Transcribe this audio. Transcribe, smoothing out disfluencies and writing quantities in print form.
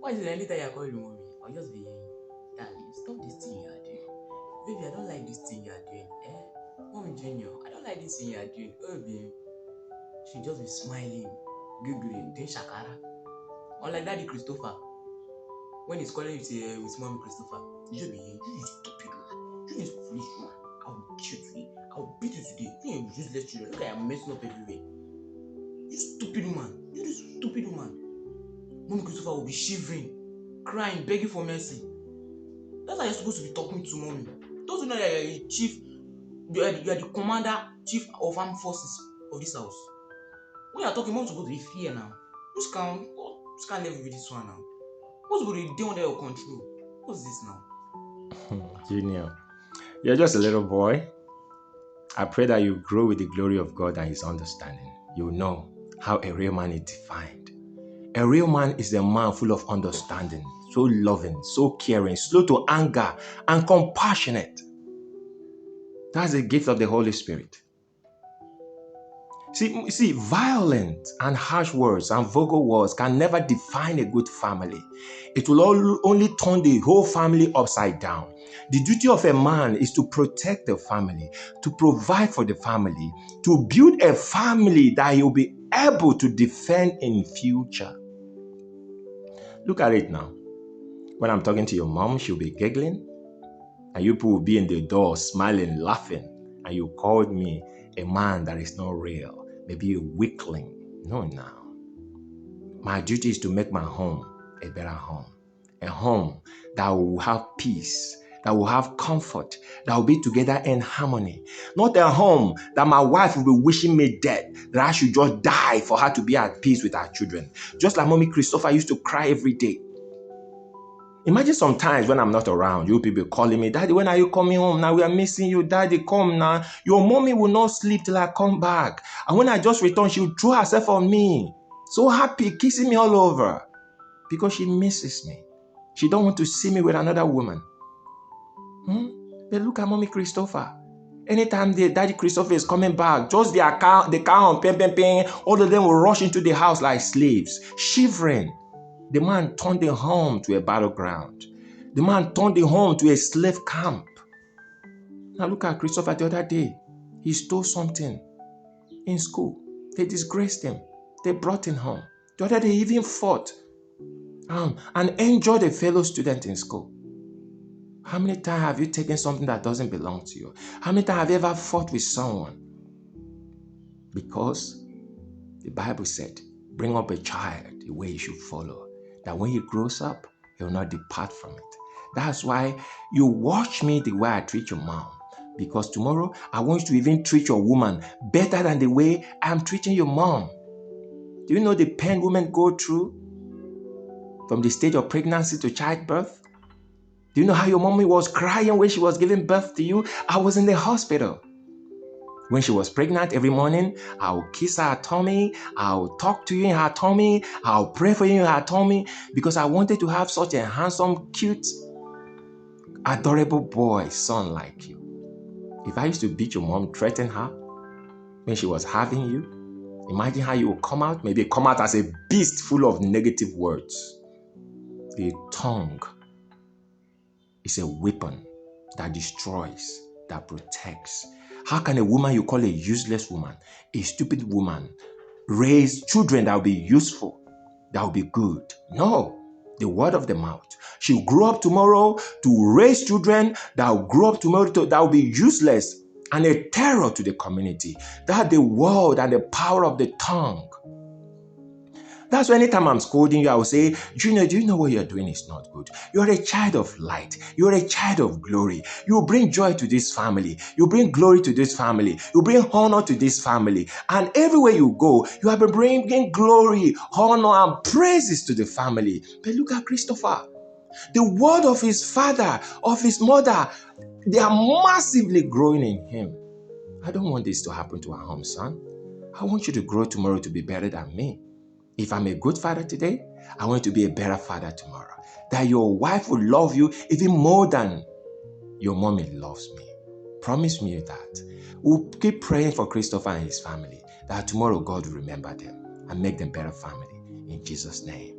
Why is it anytime you're calling mommy, I'll just be hearing, darling, stop this thing you are doing. Baby, I don't like this thing you are doing. Mommy Junior, I don't like this thing you are doing. Oh, baby. She'll just be smiling, giggling, doing shakara. Unlike Daddy Christopher, when he's calling you say, with Mommy Christopher, you just be hearing, you stupid man. You is foolish man. I'll beat you today. I'll beat you today. You ain't useless children. Look at you messing up everywhere. You stupid woman. You this stupid woman. Mommy Christopher will be shivering, crying, begging for mercy. That's how you're supposed to be talking to mommy. Don't you know that you're a chief, you are the commander, chief of armed forces of this house? When you're talking, mom's supposed to be fear now. Who's can't live with this one now? What's supposed to be doing under your control? What's this now? Junior, you're just a little boy. I pray that you grow with the glory of God and His understanding. You know how a real man is defined. A real man is a man full of understanding, so loving, so caring, slow to anger, and compassionate. That's the gift of the Holy Spirit. See, violent and harsh words and vulgar words can never define a good family. It will only turn the whole family upside down. The duty of a man is to protect the family, to provide for the family, to build a family that he'll be able to defend in future. Look at it now. When I'm talking to your mom, she'll be giggling, and you people will be in the door smiling, laughing, and you called me a man that is not real, maybe a weakling. No, now. My duty is to make my home a better home, a home that will have peace, that will have comfort, that will be together in harmony. Not a home that my wife will be wishing me dead, that I should just die for her to be at peace with her children. Just like Mommy Christopher used to cry every day. Imagine sometimes when I'm not around, you people calling me, Daddy, when are you coming home? Now we are missing you. Daddy, come now. Your mommy will not sleep till I come back. And when I just return, she will throw herself on me. So happy, kissing me all over. Because she misses me. She don't want to see me with another woman. But look at Mommy Christopher. Anytime the Daddy Christopher is coming back, just the car on ping, all of them will rush into the house like slaves, shivering. The man turned the home to a battleground. The man turned the home to a slave camp. Now look at Christopher the other day. He stole something in school. They disgraced him. They brought him home. The other day he even fought and injured a fellow student in school. How many times have you taken something that doesn't belong to you? How many times have you ever fought with someone? Because the Bible said, bring up a child the way he should follow, that when he grows up, he will not depart from it. That's why you watch me the way I treat your mom. Because tomorrow, I want you to even treat your woman better than the way I'm treating your mom. Do you know the pain women go through from the stage of pregnancy to childbirth? Do you know how your mommy was crying when she was giving birth to you? I was in the hospital. When she was pregnant every morning, I'll kiss her tummy, I'll talk to you in her tummy, I'll pray for you in her tummy, because I wanted to have such a handsome, cute, adorable boy, son like you. If I used to beat your mom, threaten her when she was having you, imagine how you would come out, maybe come out as a beast full of negative words. The tongue is a weapon that destroys, that protects. How can a woman you call a useless woman, a stupid woman, raise children that will be useful, that will be good? No. The word of the mouth. She'll grow up tomorrow to raise children that will grow up tomorrow that will be useless and a terror to the community. That's the word and the power of the tongue. That's why anytime I'm scolding you, I will say, Junior, do you know what you're doing is not good? You're a child of light. You're a child of glory. You bring joy to this family. You bring glory to this family. You bring honor to this family. And everywhere you go, you have been bringing glory, honor, and praises to the family. But look at Christopher. The word of his father, of his mother, they are massively growing in him. I don't want this to happen to our home, son. I want you to grow tomorrow to be better than me. If I'm a good father today, I want you to be a better father tomorrow. That your wife will love you even more than your mommy loves me. Promise me that. We'll keep praying for Christopher and his family, that tomorrow God will remember them and make them better family. In Jesus' name.